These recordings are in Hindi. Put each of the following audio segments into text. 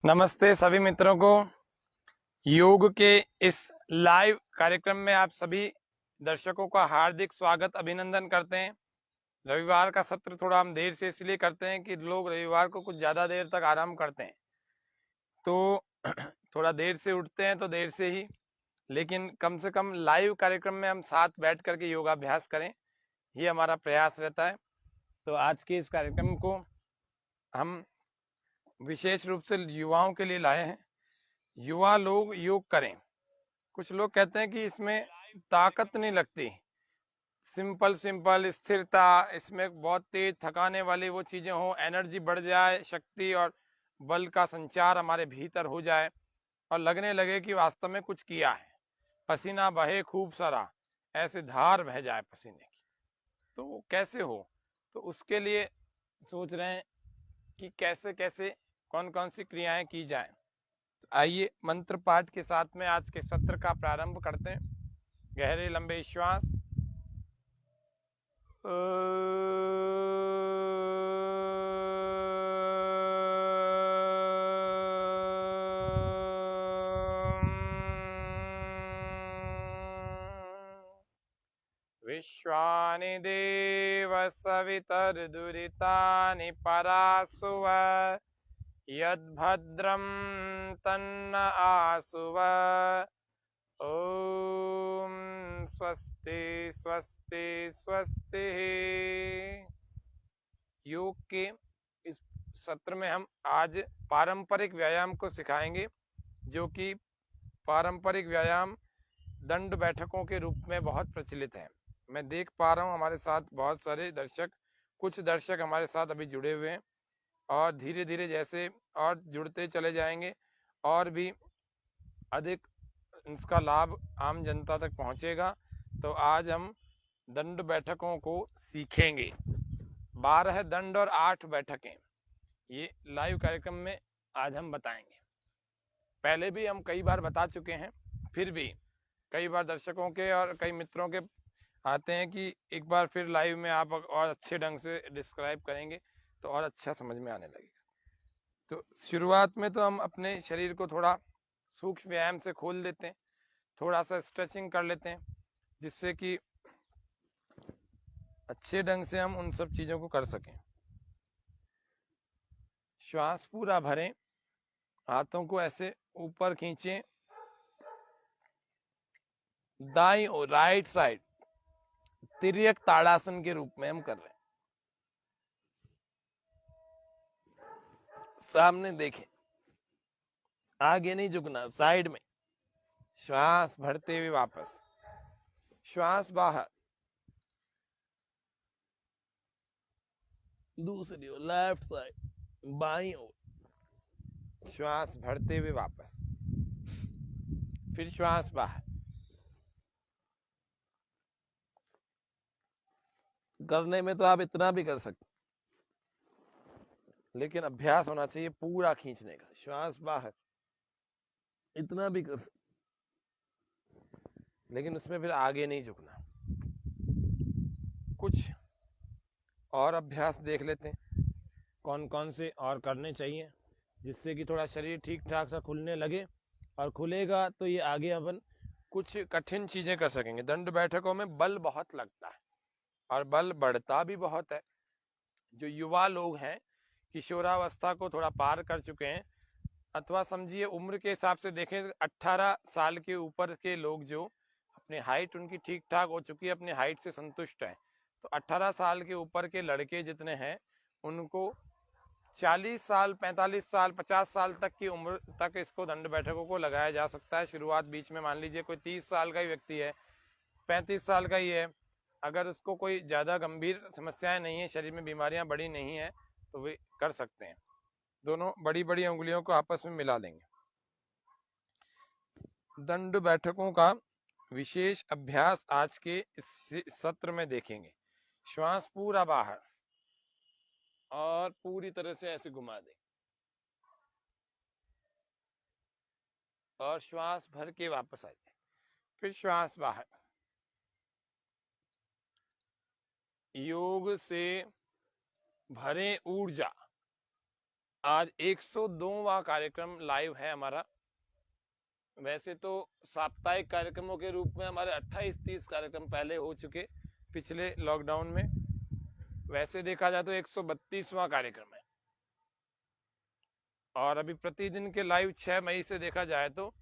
नमस्ते सभी मित्रों को। योग के इस लाइव कार्यक्रम में आप सभी दर्शकों का हार्दिक स्वागत अभिनंदन करते हैं। रविवार का सत्र थोड़ा हम देर से इसलिए करते हैं कि लोग रविवार को कुछ ज़्यादा देर तक आराम करते हैं, तो थोड़ा देर से उठते हैं तो देर से ही, लेकिन कम से कम लाइव कार्यक्रम में हम साथ बैठ करके योगाभ्यास करें, ये हमारा प्रयास रहता है। तो आज के इस कार्यक्रम को हम विशेष रूप से युवाओं के लिए लाए हैं। युवा लोग योग करें। कुछ लोग कहते हैं कि इसमें ताकत नहीं लगती, सिंपल स्थिरता, इसमें बहुत तेज थकाने वाली वो चीजें हो, एनर्जी बढ़ जाए, शक्ति और बल का संचार हमारे भीतर हो जाए और लगने लगे कि वास्तव में कुछ किया है, पसीना बहे खूब सारा, ऐसे धार बह जाए पसीने की। तो वो कैसे हो? तो उसके लिए सोच रहे हैं कि कैसे कैसे कौन कौन सी क्रियाएं की जाए। तो आइए मंत्र पाठ के साथ में आज के सत्र का प्रारंभ करते हैं। गहरे लंबे श्वास। विश्वानि देव सवितर्दुरितानि परासुव यद्भद्रं तन्न आसुव। ओम स्वस्ति स्वस्ति स्वस्ति। योग के इस सत्र में हम आज पारंपरिक व्यायाम को सिखाएंगे, जो कि पारंपरिक व्यायाम दंड बैठकों के रूप में बहुत प्रचलित है। मैं देख पा रहा हूँ हमारे साथ बहुत सारे दर्शक, कुछ दर्शक हमारे साथ अभी जुड़े हुए हैं और धीरे धीरे जैसे और जुड़ते चले जाएंगे और भी अधिक इसका लाभ आम जनता तक पहुंचेगा। तो आज हम दंड बैठकों को सीखेंगे। 12 दंड और 8 बैठकें, ये लाइव कार्यक्रम में आज हम बताएंगे। पहले भी हम कई बार बता चुके हैं, फिर भी कई बार दर्शकों के और कई मित्रों के आते हैं कि एक बार फिर लाइव में आप और अच्छे ढंग से डिस्क्राइब करेंगे तो और अच्छा समझ में आने लगेगा। तो शुरुआत में तो हम अपने शरीर को थोड़ा सूक्ष्म व्यायाम से खोल देते हैं, थोड़ा सा स्ट्रेचिंग कर लेते हैं, जिससे कि अच्छे ढंग से हम उन सब चीजों को कर सकें। श्वास पूरा भरें, हाथों को ऐसे ऊपर खींचें, दाईं और राइट साइड तिर्यक ताड़ासन के रूप में हम कर रहे हैं। सामने देखें, आगे नहीं झुकना, साइड में। श्वास भरते हुए वापस, श्वास बाहर, दूसरी ओर लेफ्ट साइड, बाईं ओर, श्वास भरते हुए वापस, फिर श्वास बाहर। करने में तो आप इतना भी कर सकते, लेकिन अभ्यास होना चाहिए पूरा खींचने का। श्वास बाहर, इतना भी कर सकते, लेकिन उसमें फिर आगे नहीं झुकना। कुछ और अभ्यास देख लेते हैं कौन कौन से और करने चाहिए, जिससे कि थोड़ा शरीर ठीक ठाक सा खुलने लगे, और खुलेगा तो ये आगे अपन कुछ कठिन चीजें कर सकेंगे। दंड बैठकों में बल बहुत लगता है और बल बढ़ता भी बहुत है। जो युवा लोग हैं, किशोरावस्था को थोड़ा पार कर चुके हैं, अथवा समझिए उम्र के हिसाब से देखें 18 साल के ऊपर के लोग, जो अपनी हाइट उनकी ठीक ठाक हो चुकी है, अपनी हाइट से संतुष्ट है, तो 18 साल के ऊपर के लड़के जितने हैं उनको 40 साल, 45 साल, 50 साल तक की उम्र तक इसको दंड बैठकों को लगाया जा सकता है। शुरुआत बीच में, मान लीजिए कोई 30 साल का ही व्यक्ति है, 35 साल का ही है, अगर उसको कोई ज्यादा गंभीर समस्याएं नहीं है, शरीर में बीमारियां बड़ी नहीं है, तो वे कर सकते हैं। दोनों बड़ी बड़ी उंगलियों को आपस में मिला लेंगे। दंड बैठकों का विशेष अभ्यास आज के इस सत्र में देखेंगे। श्वास पूरा बाहर और पूरी तरह से ऐसे घुमा दें, और श्वास भर के वापस आ जाए, फिर श्वास बाहर। योग से भरे ऊर्जा आज 102वां कार्यक्रम लाइव है हमारा। वैसे तो साप्ताहिक कार्यक्रमों के रूप में हमारे 28-30 कार्यक्रम पहले हो चुके पिछले लॉकडाउन में। वैसे देखा जाए तो 132वां कार्यक्रम है और अभी प्रतिदिन के लाइव 6 मई से देखा जाए तो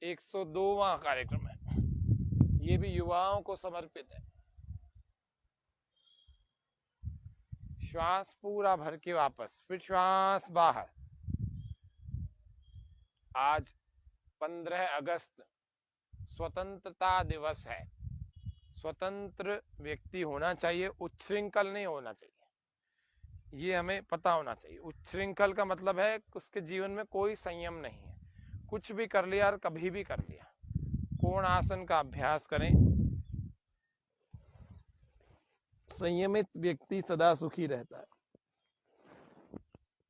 102वां कार्यक्रम है। ये भी युवाओं को समर्पित है। श्वास पूरा भर के वापस, फिर श्वास बाहर। आज 15 अगस्त स्वतंत्रता दिवस है। स्वतंत्र व्यक्ति होना चाहिए, उच्छृंखल नहीं होना चाहिए, ये हमें पता होना चाहिए। उच्छृंखल का मतलब है उसके जीवन में कोई संयम नहीं है, कुछ भी कर लिया और कभी भी कर लिया। कोण आसन का अभ्यास करें। संयमित व्यक्ति सदा सुखी रहता है।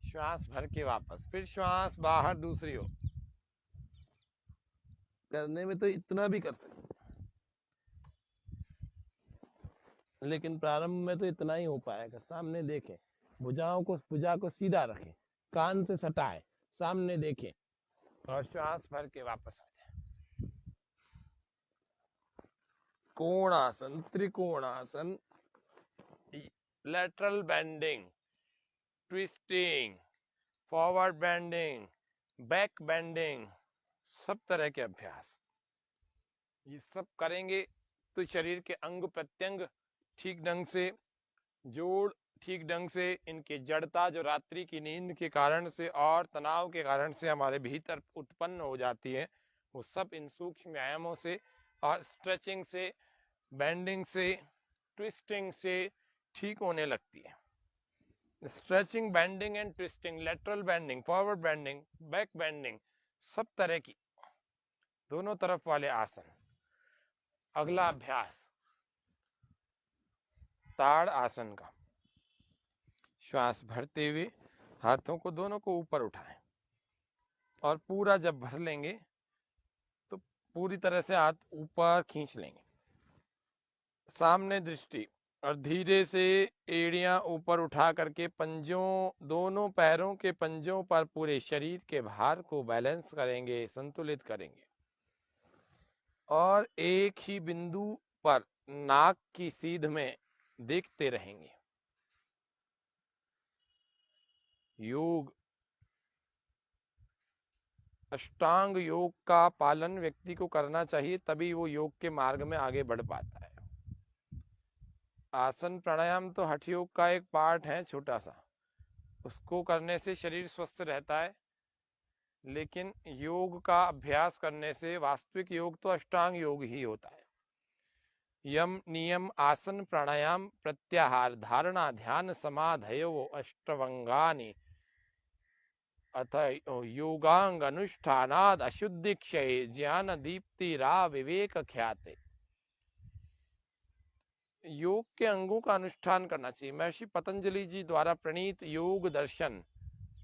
श्वास भर के वापस, फिर श्वास बाहर दूसरी ओर। करने में तो इतना भी कर सकते, लेकिन प्रारंभ में तो इतना ही हो पाएगा। सामने देखें, भुजा को सीधा रखें, कान से सटाए, सामने देखें और श्वास भर के वापस आ जाए। कोणासन, trikonasana, lateral bending, twisting, forward bending, back bending, सब तरह के अभ्यास ये सब करेंगे तो शरीर के अंग प्रत्यंग ठीक ढंग से, जोड़ ठीक ढंग से, इनकी जड़ता जो रात्रि की नींद के कारण से और तनाव के कारण से हमारे भीतर उत्पन्न हो जाती है, वो सब इन सूक्ष्म व्यायामों से और स्ट्रेचिंग से, बेंडिंग से, ट्विस्टिंग से ठीक होने लगती है। Stretching, bending and twisting, lateral bending, forward bending, back bending, सब तरह की दोनों तरफ वाले आसन। अगला अभ्यास ताड़ आसन का। श्वास भरते हुए हाथों को दोनों को ऊपर उठाएं और पूरा जब भर लेंगे तो पूरी तरह से हाथ ऊपर खींच लेंगे, सामने दृष्टि, और धीरे से एड़ियां ऊपर उठा करके पंजों, दोनों पैरों के पंजों पर पूरे शरीर के भार को बैलेंस करेंगे, संतुलित करेंगे और एक ही बिंदु पर नाक की सीध में देखते रहेंगे। योग, अष्टांग योग का पालन व्यक्ति को करना चाहिए, तभी वो योग के मार्ग में आगे बढ़ पाता है। आसन प्राणायाम तो हठ योग का एक पार्ट है छोटा सा, उसको करने से शरीर स्वस्थ रहता है, लेकिन योग का अभ्यास करने से वास्तविक योग तो अष्टांग योग ही होता है। यम, नियम, आसन, प्राणायाम, प्रत्याहार, धारणा, ध्यान, समाधयो अष्टवंगानि अथ योगांग अनुष्ठानाद अशुद्धि क्षय ज्ञान दीप्ति रा विवेक ख्याते। योग के अंगों का अनुष्ठान करना चाहिए। महर्षि पतंजलि जी द्वारा प्रणीत योग दर्शन,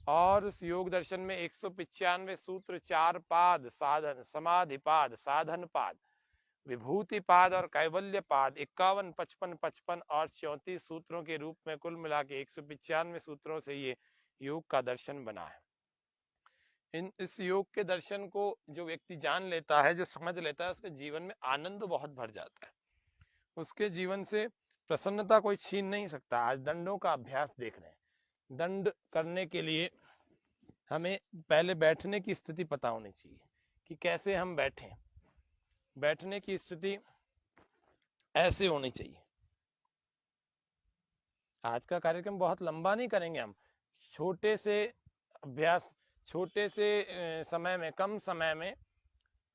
और उस योग दर्शन में 195 सूत्र, 4 पाद, साधन, समाधि पाद, साधन पाद, विभूति पाद और कैवल्य पाद, 51, 55, 55 और 34 सूत्रों के रूप में कुल मिला के 195 सूत्रों से ये योग का दर्शन बना है। इस योग के दर्शन को जो व्यक्ति जान लेता है, जो समझ लेता है, उसके जीवन में आनंद बहुत भर जाता है, उसके जीवन से प्रसन्नता कोई छीन नहीं सकता। आज दंडों का अभ्यास देख रहे हैं। दंड करने के लिए हमें पहले बैठने की स्थिति पता होनी चाहिए कि कैसे हम बैठें। बैठने की स्थिति ऐसे होनी चाहिए। आज का कार्यक्रम बहुत लंबा नहीं करेंगे हम, छोटे से अभ्यास, छोटे से समय में, कम समय में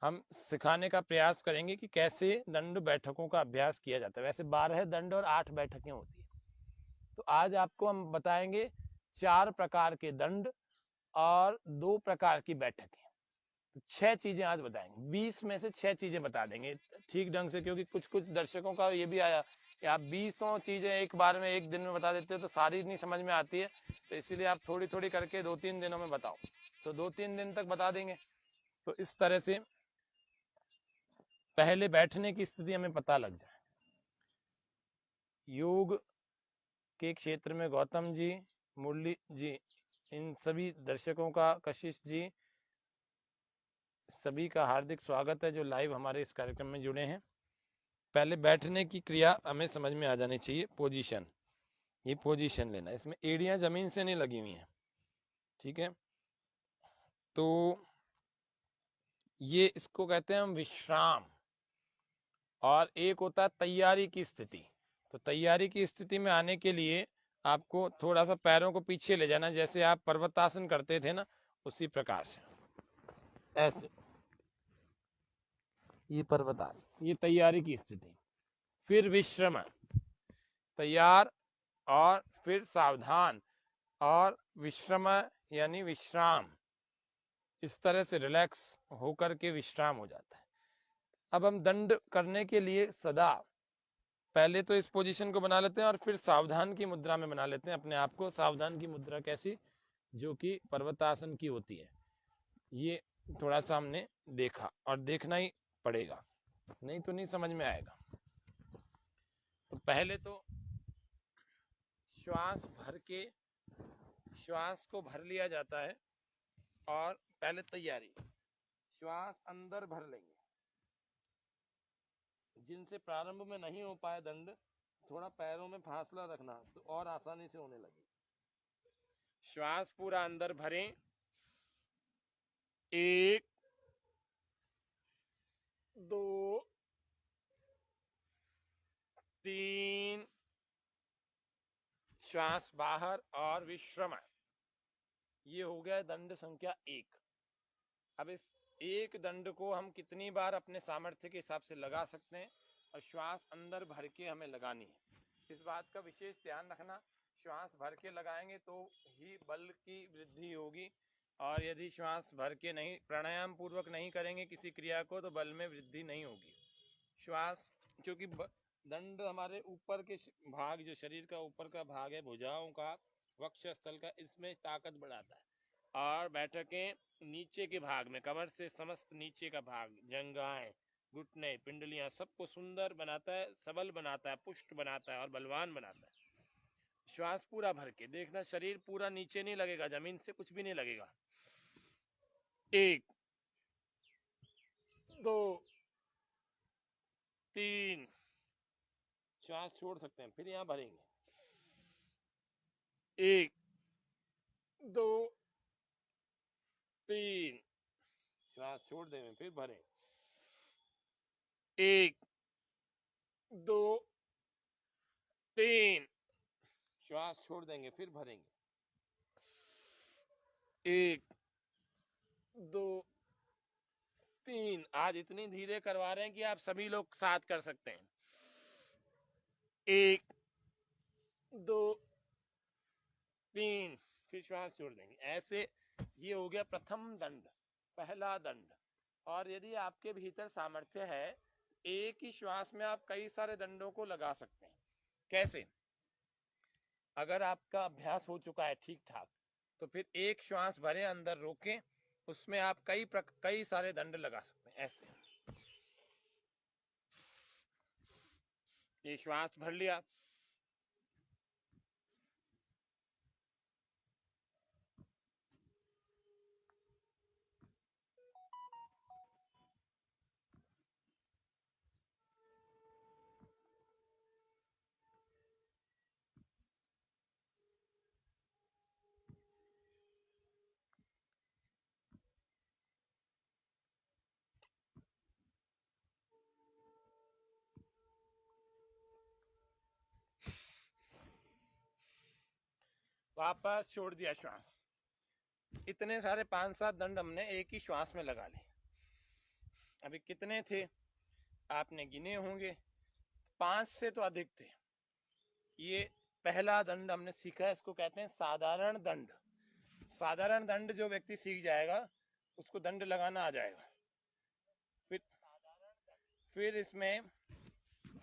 हम सिखाने का प्रयास करेंगे कि कैसे दंड बैठकों का अभ्यास किया जाता है। वैसे 12 दंड और 8 बैठकें होती है, तो आज आपको हम बताएंगे 4 प्रकार के दंड और 2 प्रकार की बैठकें। तो 6 चीजें आज बताएंगे। 20 में से 6 चीजें बता देंगे ठीक ढंग से, क्योंकि कुछ दर्शकों का ये भी आया कि आप 20 चीजें एक बार में, एक दिन में बता देते हो तो सारी नहीं समझ में आती है, तो इसीलिए आप थोड़ी थोड़ी करके 2-3 दिनों में बताओ, तो 2-3 दिन तक बता देंगे। तो इस तरह से पहले बैठने की स्थिति हमें पता लग जाए। योग के क्षेत्र में गौतम जी, मुरली जी इन सभी दर्शकों का, कशिश जी सभी का हार्दिक स्वागत है जो लाइव हमारे इस कार्यक्रम में जुड़े हैं। पहले बैठने की क्रिया हमें समझ में आ जानी चाहिए। पोजीशन, ये पोजीशन लेना, इसमें एड़ियां जमीन से नहीं लगी हुई हैं, ठीक है। तो ये इसको कहते हैं हम विश्राम। और एक होता है तैयारी की स्थिति। तो तैयारी की स्थिति में आने के लिए आपको थोड़ा सा पैरों को पीछे ले जाना, जैसे आप पर्वतासन करते थे ना, उसी प्रकार से ऐसे, ये पर्वतासन, ये तैयारी की स्थिति। फिर विश्रम, तैयार और फिर सावधान और विश्रम यानी विश्राम। इस तरह से रिलैक्स होकर के विश्राम हो जाता है। अब हम दंड करने के लिए सदा पहले तो इस पोजीशन को बना लेते हैं और फिर सावधान की मुद्रा में बना लेते हैं अपने आप को। सावधान की मुद्रा कैसी, जो कि पर्वतासन की होती है। ये थोड़ा सा हमने देखा और देखना ही पड़ेगा, नहीं तो नहीं समझ में आएगा। तो पहले तो श्वास भर के, श्वास को भर लिया जाता है और पहले तैयारी, श्वास अंदर भर लेंगे। जिनसे प्रारंभ में नहीं हो पाए दंड, थोड़ा पैरों में फासला रखना तो और आसानी से होने लगे। श्वास पूरा अंदर भरें, 1 2 3, श्वास बाहर और विश्रम। ये हो गया दंड संख्या 1। अब इस एक दंड को हम कितनी बार अपने सामर्थ्य के हिसाब से लगा सकते हैं, और श्वास अंदर भर के हमें लगानी है। इस बात का विशेष ध्यान रखना, श्वास भर के लगाएंगे तो ही बल की वृद्धि होगी, और यदि श्वास भर के नहीं, प्राणायाम पूर्वक नहीं करेंगे किसी क्रिया को, तो बल में वृद्धि नहीं होगी। श्वास, क्योंकि दंड हमारे ऊपर के भाग, जो शरीर का ऊपर का भाग है, भुजाओं का, वक्षस्थल का, इसमें ताकत बढ़ाता है। और बैठकें नीचे के भाग में, कमर से समस्त नीचे का भाग, जंघाएं, घुटने, पिंडलियां, सबको सुंदर बनाता है, सबल बनाता है, पुष्ट बनाता है और बलवान बनाता है। श्वास पूरा भर के देखना, शरीर पूरा नीचे नहीं लगेगा, जमीन से कुछ भी नहीं लगेगा। 1 2 3, श्वास छोड़ सकते हैं, फिर यहां भरेंगे। 1 2 3, श्वास छोड़ देंगे, फिर भरें। 1 2 3, श्वास छोड़ देंगे, फिर भरेंगे। 1 2 3, आज इतनी धीरे करवा रहे हैं कि आप सभी लोग साथ कर सकते हैं। 1 2 3, फिर श्वास छोड़ देंगे। ऐसे ये हो गया प्रथम दंड, पहला दंड। और यदि आपके भीतर सामर्थ्य है, एक ही श्वास में आप कई सारे दंडों को लगा सकते हैं। कैसे? अगर आपका अभ्यास हो चुका है ठीक ठाक, तो फिर एक श्वास भरे, अंदर रोके, उसमें आप कई सारे दंड लगा सकते हैं। ऐसे ये श्वास भर लिया, वापस छोड़ दिया श्वास। इतने सारे 5-7 दंड हमने एक ही श्वास में लगा लिए। अभी कितने थे आपने गिने होंगे, 5 से तो अधिक थे। ये पहला दंड हमने सीखा है, इसको कहते हैं साधारण दंड। साधारण दंड जो व्यक्ति सीख जाएगा, उसको दंड लगाना आ जाएगा। फिर इसमें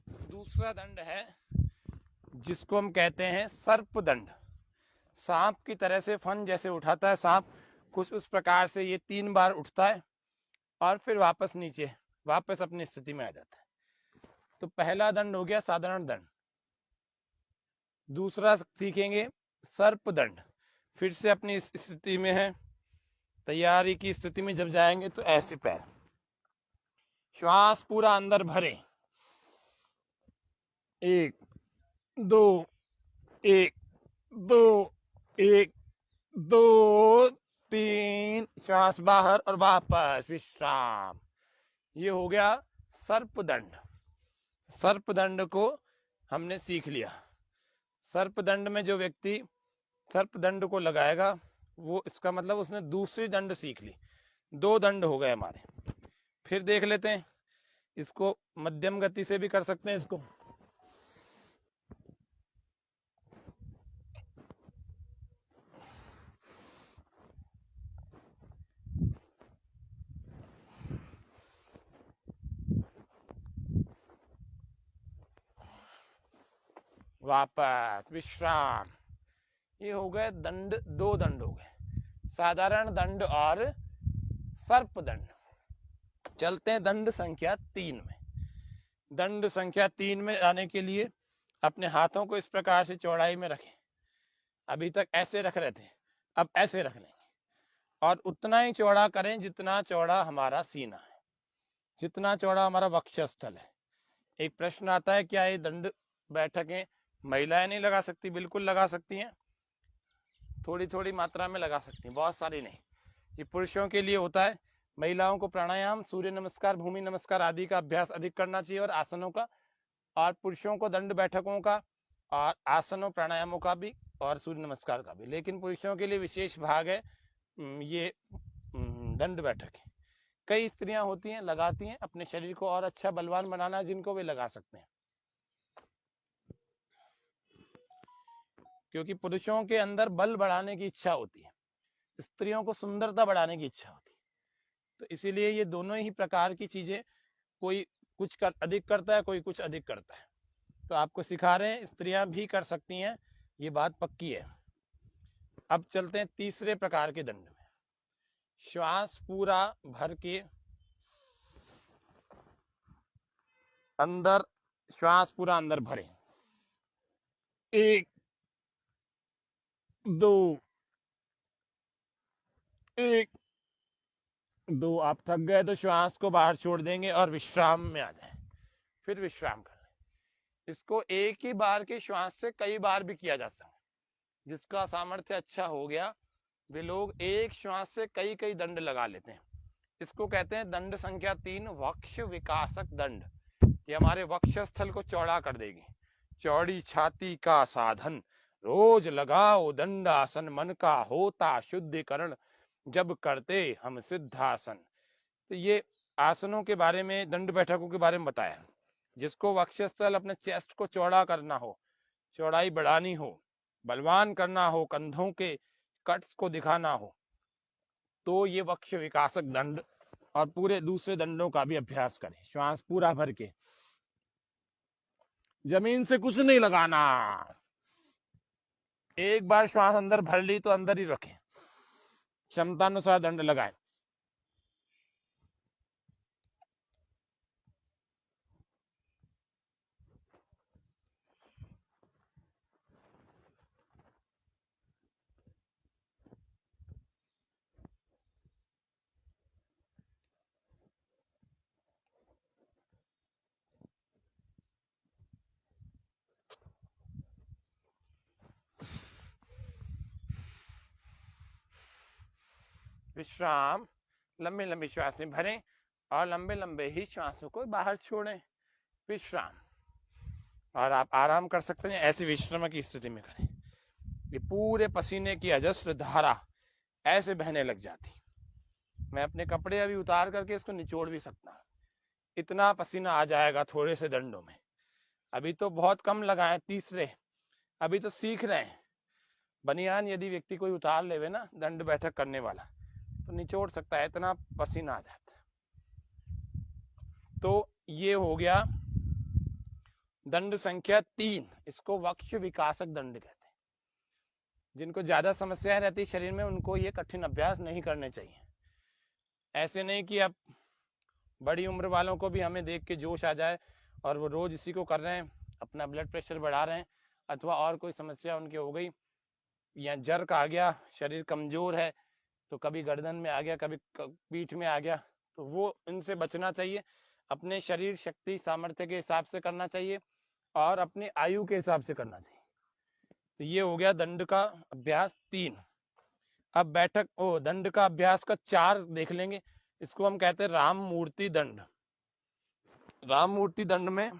दूसरा दंड है, जिसको हम कहते हैं सर्प दंड। सांप की तरह से फन जैसे उठाता है सांप, कुछ उस प्रकार से ये 3 बार उठता है और फिर वापस नीचे, वापस अपनी स्थिति में आ जाता है। तो पहला दंड हो गया साधारण दंड। दूसरा सीखेंगे सर्प दंड। फिर से अपनी इस स्थिति में है, तैयारी की स्थिति में जब जाएंगे तो ऐसे पैर, श्वास पूरा अंदर भरे, 1 2 1 2 1 2 3, श्वास बाहर और वापस विश्राम। ये हो गया सर्पदंड। सर्पदंड को हमने सीख लिया। सर्पदंड में जो व्यक्ति सर्पदंड को लगाएगा वो, इसका मतलब उसने दूसरी दंड सीख ली। 2 दंड हो गए हमारे। फिर देख लेते हैं, इसको मध्यम गति से भी कर सकते हैं। इसको वापस विश्राम। ये हो गए दंड, 2 दंड हो गए, साधारण दंड और सर्पदंड। चलते हैं दंड संख्या 3 में। दंड संख्या 3 में आने के लिए अपने हाथों को इस प्रकार से चौड़ाई में रखें। अभी तक ऐसे रख रहे थे, अब ऐसे रख लेंगे और उतना ही चौड़ा करें जितना चौड़ा हमारा सीना है, जितना चौड़ा हमारा वक्षस्थल है। एक प्रश्न आता है, क्या ये दंड बैठकें महिलाएं नहीं लगा सकती? बिल्कुल लगा सकती हैं, थोड़ी थोड़ी मात्रा में लगा सकती हैं, बहुत सारी नहीं। ये पुरुषों के लिए होता है। महिलाओं को प्राणायाम, सूर्य नमस्कार, भूमि नमस्कार आदि का अभ्यास अधिक करना चाहिए और आसनों का, और पुरुषों को दंड बैठकों का और आसनों प्राणायामों का भी और सूर्य नमस्कार का भी। लेकिन पुरुषों के लिए विशेष भाग है ये दंड बैठक। कई स्त्रियां होती हैं लगाती हैं, अपने शरीर को और अच्छा बलवान बनाना जिनको वे लगा सकते हैं, क्योंकि पुरुषों के अंदर बल बढ़ाने की इच्छा होती है, स्त्रियों को सुंदरता बढ़ाने की इच्छा होती है। तो इसीलिए ये दोनों ही प्रकार की चीजें, कोई कुछ अधिक करता है, कोई कुछ अधिक करता है। तो आपको सिखा रहे हैं, स्त्रियां भी कर सकती हैं, ये बात पक्की है। अब चलते हैं तीसरे प्रकार के दंड में। श्वास पूरा भर के अंदर, श्वास पूरा अंदर भरें, 1 2 1 2। आप थक गए तो श्वास को बाहर छोड़ देंगे और विश्राम में आ जाएं। फिर विश्राम कर लें। इसको एक ही बार के श्वास से कई बार भी किया जा सकता है। जिसका सामर्थ्य अच्छा हो गया वे लोग एक श्वास से कई कई दंड लगा लेते हैं। इसको कहते हैं दंड संख्या 3, वक्ष विकासक दंड। ये हमारे वक्षस्थल को चौड़ा कर देगी। चौड़ी छाती का साधन, रोज लगाओ दंडासन, मन का होता शुद्धिकरण, जब करते हम सिद्धासन। तो ये आसनों के बारे में, दंड बैठकों के बारे में बताया। जिसको वक्षस्थल, अपने चेस्ट को चौड़ा करना हो, चौड़ाई बढ़ानी हो, बलवान करना हो, कंधों के कट्स को दिखाना हो, तो ये वक्ष विकासक दंड और पूरे दूसरे दंडों का भी अभ्यास करें। श्वास पूरा भर के, जमीन से कुछ नहीं लगाना। एक बार श्वास अंदर भर ली तो अंदर ही रखें, क्षमतानुसार दंड लगाएं। विश्राम, लंबी लंबी श्वासें भरें और लंबे लंबे ही श्वासों को बाहर छोड़ें। विश्राम। और आप आराम कर सकते हैं, ऐसी विश्राम की स्थिति में करें। ये पूरे पसीने की अजस्र धारा ऐसे बहने लग जाती। मैं अपने कपड़े अभी उतार करके इसको निचोड़ भी सकता हूँ, इतना पसीना आ जाएगा थोड़े से दंडों में। अभी तो बहुत कम लगाए, तीसरे, अभी तो सीख रहे हैं। बनियान यदि व्यक्ति कोई उतार लेवे ना, दंड बैठक करने वाला, तो निचोड़ सकता है, इतना पसीना आ जाता है। तो ये हो गया दंड संख्या 3। इसको वक्ष विकासक दंड कहते हैं। जिनको ज्यादा समस्याएं रहती शरीर में, उनको ये कठिन अभ्यास नहीं करने चाहिए। ऐसे नहीं कि अब बड़ी उम्र वालों को भी हमें देख के जोश आ जाए और वो रोज इसी को कर रहे हैं, अपना ब्लड प्रेशर बढ़ा रहे हैं, अथवा और कोई समस्या उनकी हो गई या जर्क आ गया, शरीर कमजोर है तो कभी गर्दन में आ गया, कभी पीठ में आ गया, तो वो इनसे बचना चाहिए। अपने शरीर शक्ति सामर्थ्य के हिसाब से करना चाहिए और अपनी आयु के हिसाब से करना चाहिए। तो ये हो गया दंड का अभ्यास 3। अब दंड का अभ्यास का 4 देख लेंगे। इसको हम कहते हैं राम मूर्ति दंड। राम मूर्ति दंड में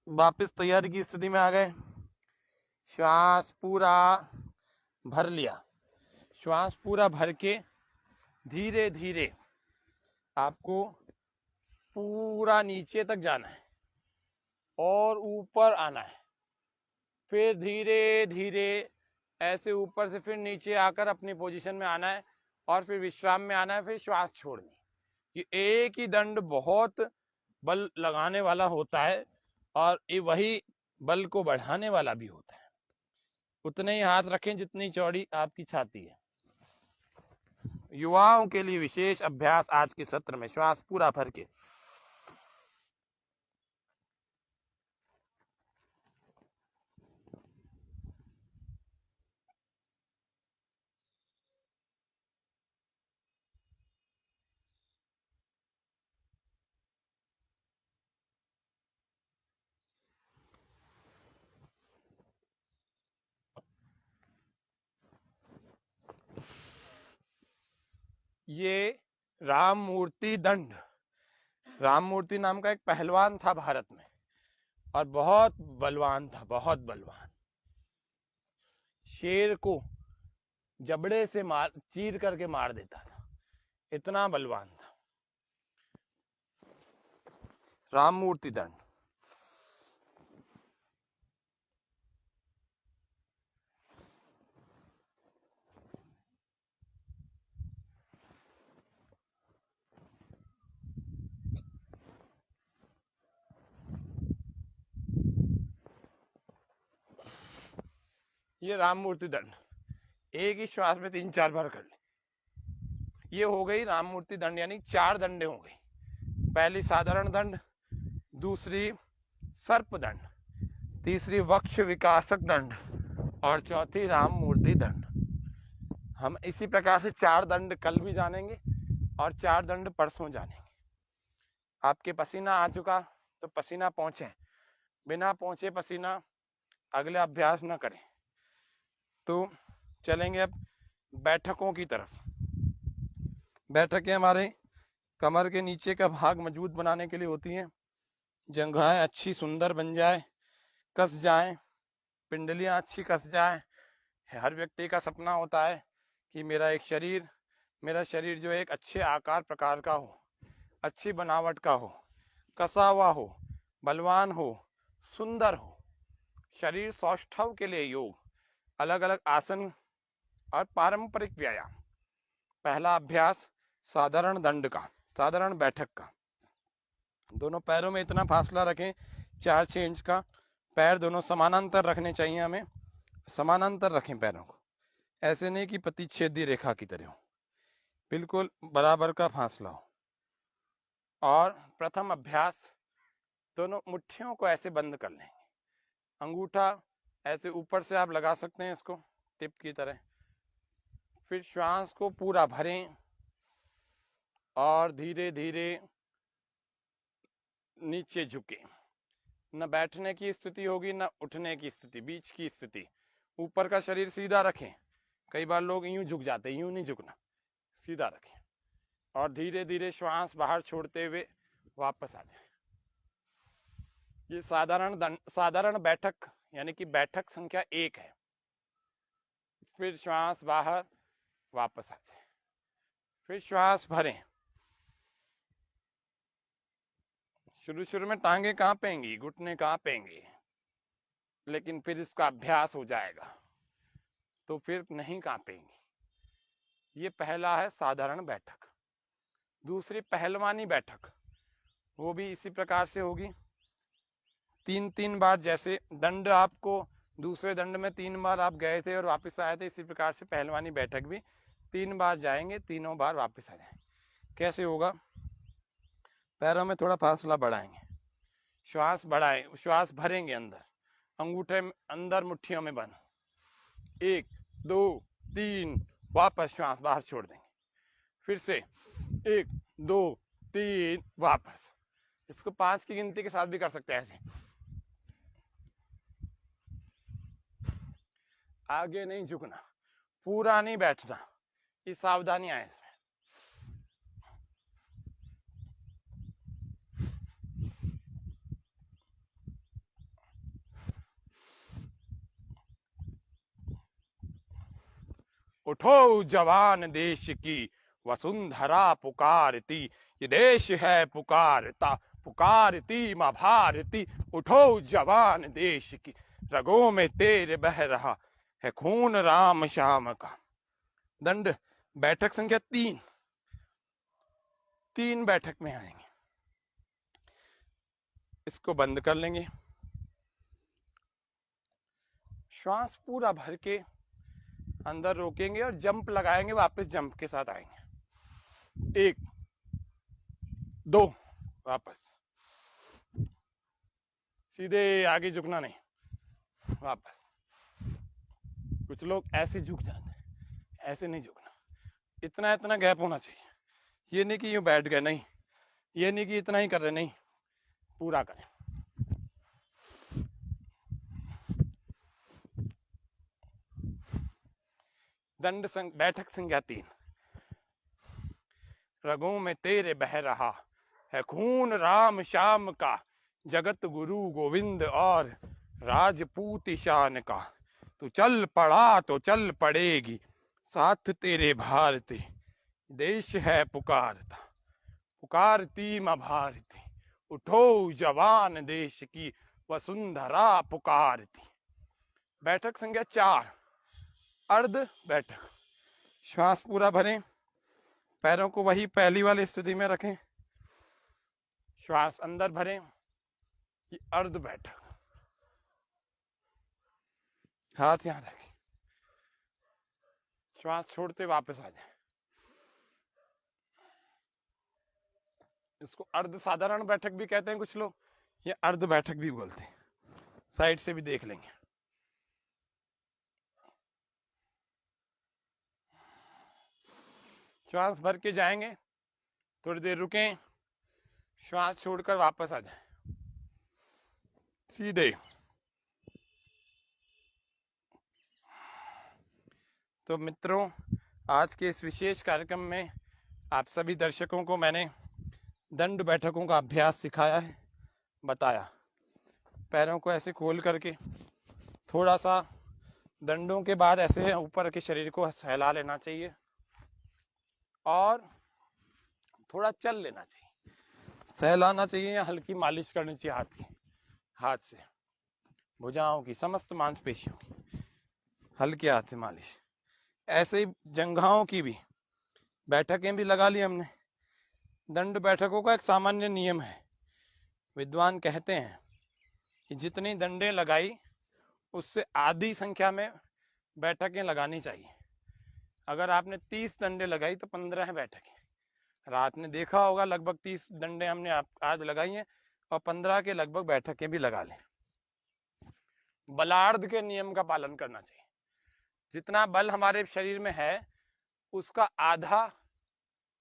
वापस तैयारी की स्थिति में आ गए, श्वास पूरा भर लिया, श्वास पूरा भर के धीरे धीरे आपको पूरा नीचे तक जाना है और ऊपर आना है, फिर धीरे धीरे ऐसे ऊपर से फिर नीचे आकर अपनी पोजीशन में आना है और फिर विश्राम में आना है, फिर श्वास छोड़नी। ये एक ही दंड बहुत बल लगाने वाला होता है और ये वही बल को बढ़ाने वाला भी होता है। उतने ही हाथ रखें जितनी चौड़ी आपकी छाती है। युवाओं के लिए विशेष अभ्यास आज के सत्र में, श्वास पूरा भर के। ये राम मूर्ति दंड, राम मूर्ति नाम का एक पहलवान था भारत में और बहुत बलवान था, बहुत बलवान। शेर को जबड़े से चीर करके मार देता था, इतना बलवान था। राम मूर्ति दंड। ये राम मूर्ति दंड एक ही श्वास में 3-4 बार कर ले। ये हो गई राम मूर्ति दंड, यानी 4 दंडे हो गई। पहली साधारण दंड, दूसरी सर्प दंड, तीसरी वक्ष विकासक दंड और चौथी राम मूर्ति दंड। हम इसी प्रकार से 4 दंड कल भी जानेंगे और 4 दंड परसों जानेंगे। आपके पसीना आ चुका तो पसीना पहुंचे, बिना पहुंचे पसीना अगले अभ्यास न करें। तो चलेंगे अब बैठकों की तरफ। बैठकें हमारे कमर के नीचे का भाग मजबूत बनाने के लिए होती हैं। जंघाएं अच्छी सुंदर बन जाए, कस जाएं, पिंडलियां अच्छी कस जाएं। हर व्यक्ति का सपना होता है कि मेरा शरीर जो एक अच्छे आकार प्रकार का हो, अच्छी बनावट का हो, कसा हुआ हो, बलवान हो, सुंदर हो। शरीर सौष्ठव के लिए योग, अलग अलग आसन और पारंपरिक व्यायाम। पहला अभ्यास साधारण दंड का, साधारण बैठक का। दोनों पैरों में इतना फासला रखें 4-6 इंच का। पैर दोनों समानांतर रखने चाहिए हमें, समानांतर रखें पैरों को, ऐसे नहीं कि प्रतिच्छेदी रेखा की तरह हो, बिल्कुल बराबर का फासला हो। और प्रथम अभ्यास, दोनों मुट्ठियों को ऐसे बंद कर लेंगे, अंगूठा ऐसे ऊपर से आप लगा सकते हैं इसको टिप की तरह। फिर श्वास को पूरा भरें और धीरे धीरे नीचे झुके। न बैठने की स्थिति होगी न उठने की स्थिति, बीच की स्थिति। ऊपर का शरीर सीधा रखें, कई बार लोग यूं झुक जाते, यूं नहीं झुकना, सीधा रखें और धीरे धीरे श्वास बाहर छोड़ते हुए वापस आ जाए। ये साधारण बैठक यानी कि बैठक संख्या 1 है। फिर श्वास बाहर, वापस आ जाए, फिर श्वास भरें। शुरू में टांगे कांपेंगी, घुटने कांपेंगे, लेकिन फिर इसका अभ्यास हो जाएगा तो फिर नहीं कांपेंगी। ये पहला है साधारण बैठक। दूसरी पहलवानी बैठक, वो भी इसी प्रकार से होगी। 3-3 बार, जैसे दंड आपको दूसरे दंड में 3 बार आप गए थे और वापस आए थे, इसी प्रकार से पहलवानी बैठक भी 3 बार जाएंगे, तीनों बार वापस आ जाएंगे। कैसे होगा? पैरों में थोड़ा फासला बढ़ाएंगे, श्वास बढ़ाएं, श्वास भरेंगे अंदर, अंगूठे अंदर मुट्ठियों में बंद, 1 2 3, वापस श्वास बाहर छोड़ देंगे। फिर से 1 2 3, वापस। इसको 5 की गिनती के साथ भी कर सकते हैं ऐसे। आगे नहीं झुकना, पूरा नहीं बैठना, ये सावधानी है इसमें। उठो जवान देश की वसुंधरा पुकारती, ये देश है पुकारता, पुकारती माँ भारती। उठो जवान देश की, रगों में तेरे बह रहा है खून राम श्याम का। दंड बैठक संख्या 3, 3 बैठक में आएंगे। इसको बंद कर लेंगे, श्वास पूरा भर के अंदर रोकेंगे और जंप लगाएंगे, वापस जंप के साथ आएंगे। 1 2, वापस, सीधे आगे झुकना नहीं, वापस। कुछ लोग ऐसे झुक जाते हैं, ऐसे नहीं झुकना, इतना इतना गैप होना चाहिए। ये नहीं कि यूं बैठ गए, नहीं, ये नहीं कि इतना ही कर रहे, नहीं, पूरा करें। दंड बैठक संख्या 3, रगों में तेरे बह रहा है खून राम श्याम का, जगत गुरु गोविंद और राजपूत शान का। तू चल पड़ा तो चल पड़ेगी, साथ तेरे भारती, देश है पुकारता, पुकारती माँ भारती। उठो जवान देश की वसुंधरा पुकारती। बैठक संख्या 4, अर्ध बैठक। श्वास पूरा भरें, पैरों को वही पहली वाली स्थिति में रखें, श्वास अंदर भरें, ये अर्ध बैठक। हाथ यहां रखें, श्वास छोड़ते वापस आ जाए। इसको अर्ध साधारण बैठक भी कहते हैं कुछ लोग, ये अर्ध बैठक भी बोलते हैं। साइड से भी देख लेंगे। श्वास भर के जाएंगे, थोड़ी देर रुकें, श्वास छोड़कर वापस आ जाए सीधे। तो मित्रों, आज के इस विशेष कार्यक्रम में आप सभी दर्शकों को मैंने दंड बैठकों का अभ्यास सिखाया है, बताया। पैरों को ऐसे खोल करके थोड़ा सा दंडों के बाद ऐसे ऊपर के शरीर को सहला लेना चाहिए और थोड़ा चल लेना चाहिए, सहलाना चाहिए या हल्की मालिश करनी चाहिए हाथ की, हाथ से भुजाओं की समस्त मांसपेशियों की हल्के हाथ से मालिश। ऐसे ही जंघाओं की भी बैठकें भी लगा ली हमने। दंड बैठकों का एक सामान्य नियम है, विद्वान कहते हैं कि जितनी दंडें लगाई उससे आधी संख्या में बैठकें लगानी चाहिए। अगर आपने 30 डंडे लगाई तो 15 बैठकें। रात ने देखा होगा लगभग 30 डंडे हमने आज लगाई हैं और 15 के लगभग बैठकें भी लगा लें। बलार्ध के नियम का पालन करना चाहिए। जितना बल हमारे शरीर में है उसका आधा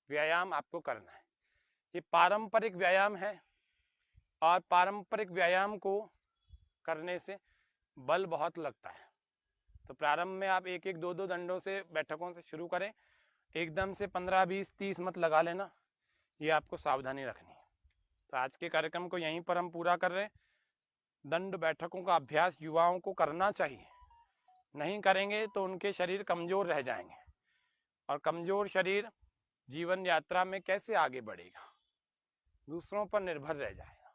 व्यायाम आपको करना है। ये पारंपरिक व्यायाम है और पारंपरिक व्यायाम को करने से बल बहुत लगता है। तो प्रारंभ में आप 1 1 2 2 दंडों से बैठकों से शुरू करें, एकदम से 15 20 30 मत लगा लेना, ये आपको सावधानी रखनी है। तो आज के कार्यक्रम को यहीं पर हम पूरा कर रहे हैं। दंड बैठकों का अभ्यास युवाओं को करना चाहिए, नहीं करेंगे तो उनके शरीर कमजोर रह जाएंगे और कमजोर शरीर जीवन यात्रा में कैसे आगे बढ़ेगा, दूसरों पर निर्भर रह जाएगा।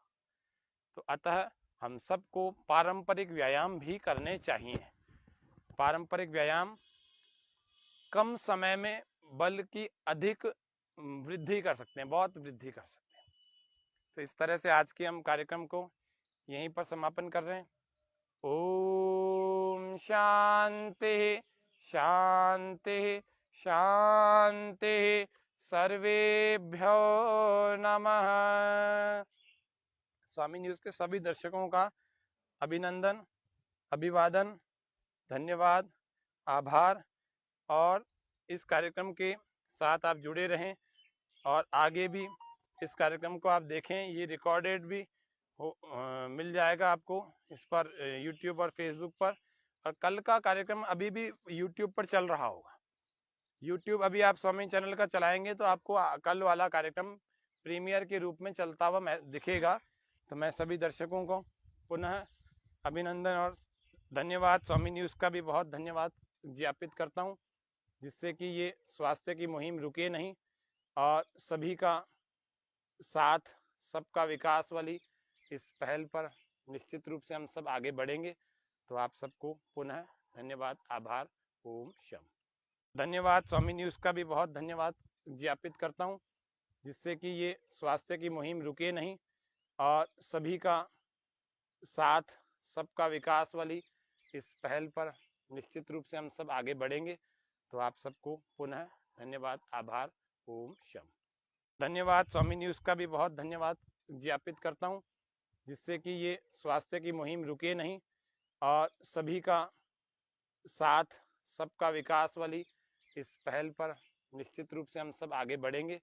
तो अतः हम सबको पारंपरिक व्यायाम भी करने चाहिए। पारंपरिक व्यायाम कम समय में बल की अधिक वृद्धि कर सकते हैं, बहुत वृद्धि कर सकते हैं। तो इस तरह से आज के हम कार्यक्रम को यहीं पर समापन कर रहे हैं। ओम शांति शांति शांति, सर्वेभ्यो नमः। स्वामी न्यूज के सभी दर्शकों का अभिनंदन, अभिवादन, धन्यवाद। आभार। और इस कार्यक्रम के साथ आप जुड़े रहें और आगे भी इस कार्यक्रम को आप देखें। ये रिकॉर्डेड भी मिल जाएगा आपको इस पर यूट्यूब और फेसबुक पर। और कल का कार्यक्रम अभी भी यूट्यूब पर चल रहा होगा। यूट्यूब अभी आप स्वामी चैनल का चलाएंगे तो आपको कल वाला कार्यक्रम प्रीमियर के रूप में चलता हुआ दिखेगा। तो मैं सभी दर्शकों को पुनः अभिनंदन और धन्यवाद, स्वामी न्यूज़ का भी बहुत धन्यवाद ज्ञापित करता हूं, जिससे कि ये स्वास्थ्य की मुहिम रुके नहीं और सभी का साथ, सबका विकास वाली इस पहल पर निश्चित रूप से हम सब आगे बढ़ेंगे। तो आप सबको पुनः धन्यवाद, आभार, ओम शम। धन्यवाद, स्वामी न्यूज़ का भी बहुत धन्यवाद ज्ञापित करता हूं, जिससे कि ये स्वास्थ्य की मुहिम रुके नहीं और सभी का साथ, सबका विकास वाली इस पहल पर निश्चित रूप से हम सब आगे बढ़ेंगे। तो आप सबको पुनः धन्यवाद, आभार, ओम शम। धन्यवाद, स्वामी न्यूज़ का भी बहुत धन्यवाद ज्ञापित करता हूं, जिससे कि ये स्वास्थ्य की मुहिम रुके नहीं और सभी का साथ, सबका विकास वाली इस पहल पर निश्चित रूप से हम सब आगे बढ़ेंगे।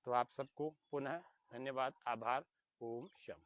तो आप सबको पुनः धन्यवाद, आभार, ओम शम।